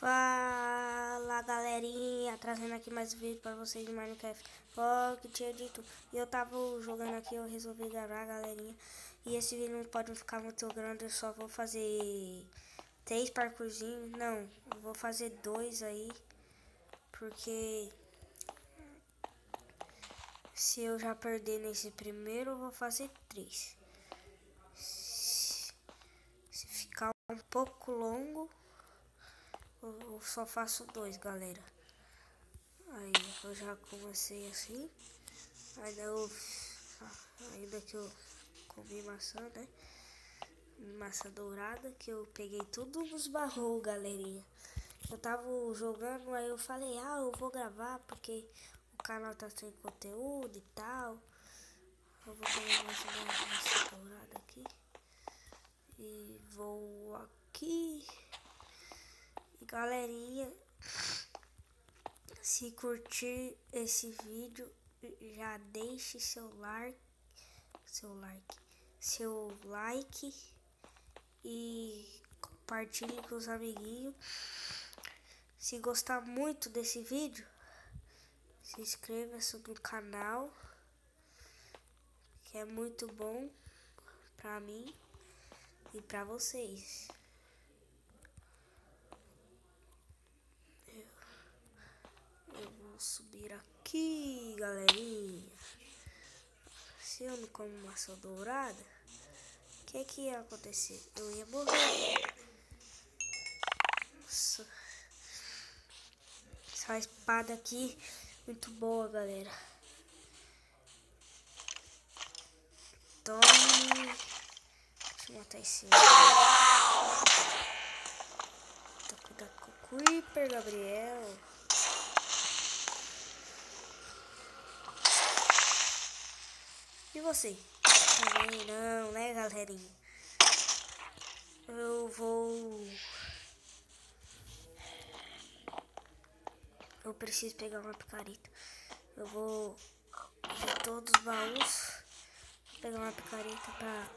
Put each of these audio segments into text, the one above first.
Fala galerinha, trazendo aqui mais um vídeo pra vocês de Minecraft. Ó, que tinha dito. E eu tava jogando aqui, eu resolvi gravar, galerinha. E esse vídeo não pode ficar muito grande, eu só vou fazer 3 parkourzinhos. Não, eu vou fazer 2 aí. Porque se eu já perder nesse primeiro, eu vou fazer 3. Se ficar um pouco longo, eu só faço 2, galera. Aí eu já comecei assim. Ainda que eu comi maçã, né? Maçã dourada, que eu peguei tudo nos barros, galerinha. Eu tava jogando, aí eu falei, eu vou gravar porque o canal tá sem conteúdo e tal. Eu vou pegar mais uma maçã dourada aqui. E vou aqui. E galerinha, se curtir esse vídeo, já deixe seu like e compartilhe com os amiguinhos. Se gostar muito desse vídeo, se inscreva-se no canal, que é muito bom pra mim e pra vocês. Eu vou subir aqui, galerinha. Se eu não como maçã dourada, o que ia acontecer? Eu ia morrer. Nossa. Essa espada aqui, muito boa, galera. Tome. Deixa eu matar esse. Cuidado com o Creeper, Gabriel. E você? Também não, né, galerinha? Eu preciso pegar uma picareta. Eu vou ver todos os baús. Vou pegar uma picareta pra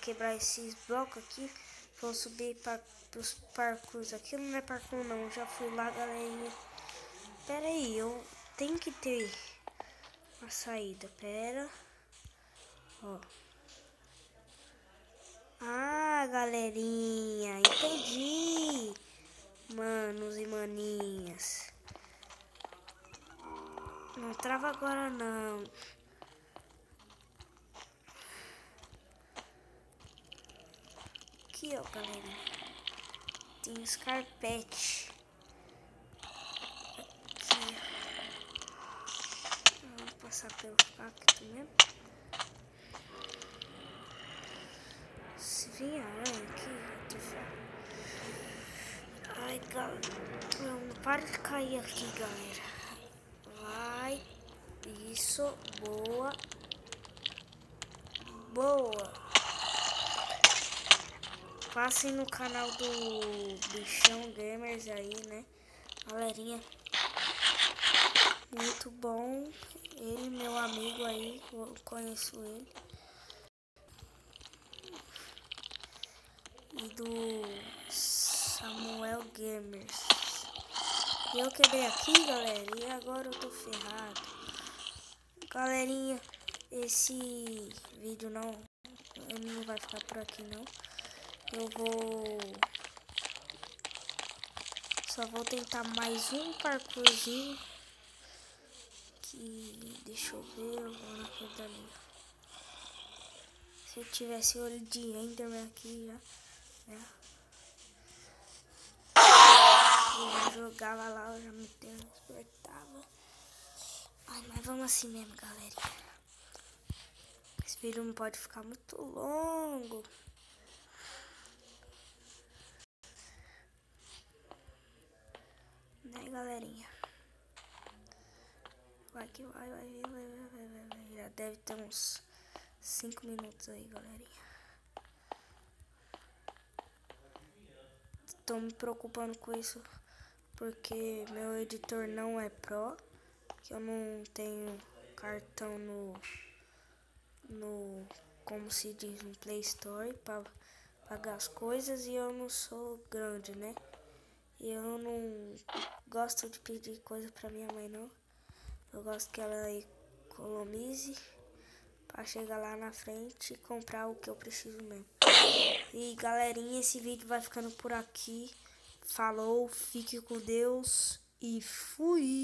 quebrar esses blocos aqui. Vou subir para os parkours. Aquilo não é parkour não, já fui lá, galerinha. Pera aí, eu tenho que ter uma saída. Pera. Ó. Galerinha, entendi. Manos e maninhas. Não trava agora não. Aqui, ó, galera. Tem os carpete. Aqui. Vamos passar pelo cacto mesmo. Se vir aranha aqui, eu tô falando. Ai, galera. Não para de cair aqui, galera. Vai. Isso. Boa. Boa. Passem no canal do Bichão Gamers aí, né? Galerinha. Muito bom. Ele, meu amigo aí. Eu conheço ele. E do Samuel Gamers. E eu quebrei aqui, galera. E agora eu tô ferrado. Galerinha, esse vídeo ele não vai ficar por aqui não. Eu só vou tentar mais um parkourzinho. Deixa eu ver, eu vou naquele dali. Se eu tivesse olho de Enderman aqui já, né? Eu já jogava lá, eu já me transportava. Mas vamos assim mesmo, galera. Esse vídeo não pode ficar muito longo. Né, galerinha? Vai que vai. Já deve ter uns 5 minutos aí, galerinha. Tô me preocupando com isso porque meu editor não é pro. Que eu não tenho cartão no como se diz, no Play Store para pagar as coisas e eu não sou grande, né? E eu não gosto de pedir coisa pra minha mãe, não. Eu gosto que ela economize pra chegar lá na frente e comprar o que eu preciso mesmo. E galerinha, esse vídeo vai ficando por aqui. Falou, fique com Deus e fui!